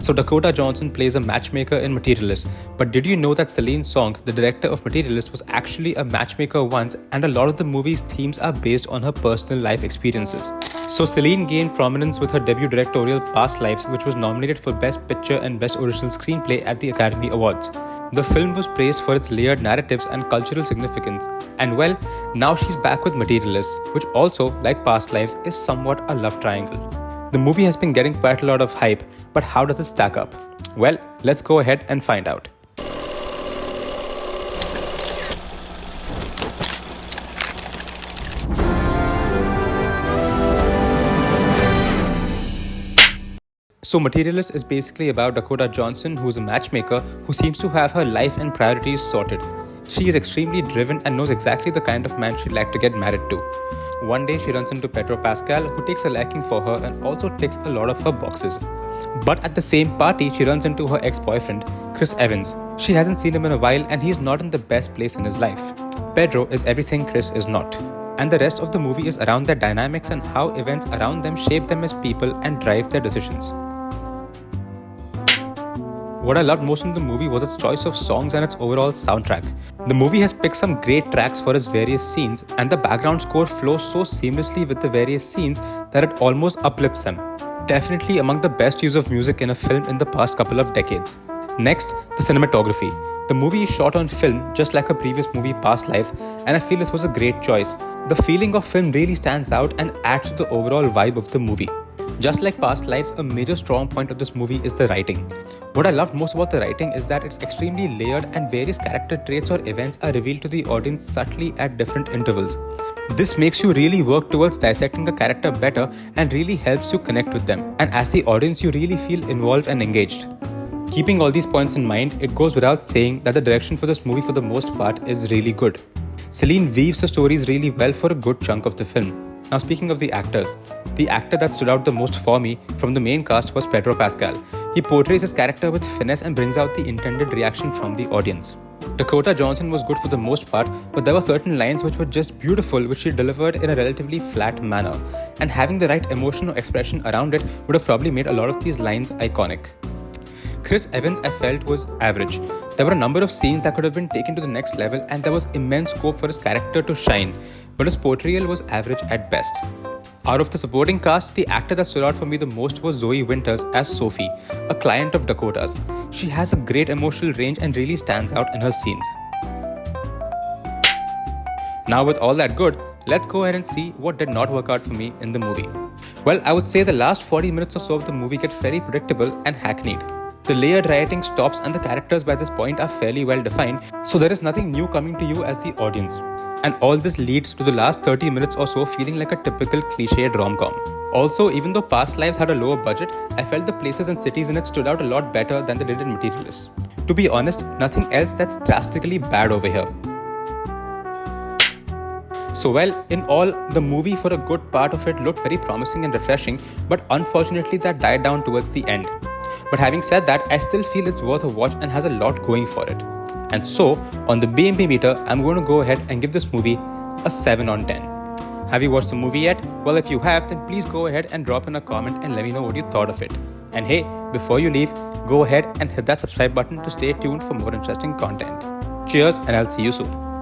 So Dakota Johnson plays a matchmaker in Materialists, but did you know that Celine Song, the director of Materialists, was actually a matchmaker once, and a lot of the movie's themes are based on her personal life experiences. So Celine gained prominence with her debut directorial Past Lives, which was nominated for Best Picture and Best Original Screenplay at the Academy Awards. The film was praised for its layered narratives and cultural significance, and well, now she's back with Materialists, which also, like Past Lives, is somewhat a love triangle. The movie has been getting quite a lot of hype, but how does it stack up? Well, let's go ahead and find out. So Materialist is basically about Dakota Johnson, who is a matchmaker who seems to have her life and priorities sorted. She is extremely driven and knows exactly the kind of man she'd like to get married to. One day she runs into Pedro Pascal, who takes a liking for her and also ticks a lot of her boxes. But at the same party, she runs into her ex-boyfriend, Chris Evans. She hasn't seen him in a while and he's not in the best place in his life. Pedro is everything Chris is not. And the rest of the movie is around their dynamics and how events around them shape them as people and drive their decisions. What I loved most in the movie was its choice of songs and its overall soundtrack. The movie has picked some great tracks for its various scenes, and the background score flows so seamlessly with the various scenes that it almost uplifts them. Definitely among the best use of music in a film in the past couple of decades. Next, the cinematography. The movie is shot on film just like her previous movie Past Lives, and I feel this was a great choice. The feeling of film really stands out and adds to the overall vibe of the movie. Just like Past Lives, a major strong point of this movie is the writing. What I loved most about the writing is that it's extremely layered and various character traits or events are revealed to the audience subtly at different intervals. This makes you really work towards dissecting a character better and really helps you connect with them. And as the audience, you really feel involved and engaged. Keeping all these points in mind, it goes without saying that the direction for this movie for the most part is really good. Celine weaves the stories really well for a good chunk of the film. Now speaking of the actors, the actor that stood out the most for me from the main cast was Pedro Pascal. He portrays his character with finesse and brings out the intended reaction from the audience. Dakota Johnson was good for the most part, but there were certain lines which were just beautiful, which she delivered in a relatively flat manner. And having the right emotion or expression around it would have probably made a lot of these lines iconic. Chris Evans, I felt, was average. There were a number of scenes that could have been taken to the next level and there was immense scope for his character to shine, but his portrayal was average at best. Out of the supporting cast, the actor that stood out for me the most was Zoe Winters as Sophie, a client of Dakota's. She has a great emotional range and really stands out in her scenes. Now with all that good, let's go ahead and see what did not work out for me in the movie. Well, I would say the last 40 minutes or so of the movie get very predictable and hackneyed. The layered writing stops and the characters by this point are fairly well defined, so there is nothing new coming to you as the audience. And all this leads to the last 30 minutes or so feeling like a typical cliched rom-com. Also, even though Past Lives had a lower budget, I felt the places and cities in it stood out a lot better than they did in Materialists. To be honest, nothing else that's drastically bad over here. So well, in all, the movie for a good part of it looked very promising and refreshing, but unfortunately that died down towards the end. But having said that, I still feel it's worth a watch and has a lot going for it. And so, on the BMP meter, I'm going to go ahead and give this movie a 7 on 10. Have you watched the movie yet? Well, if you have, then please go ahead and drop in a comment and let me know what you thought of it. And hey, before you leave, go ahead and hit that subscribe button to stay tuned for more interesting content. Cheers, and I'll see you soon.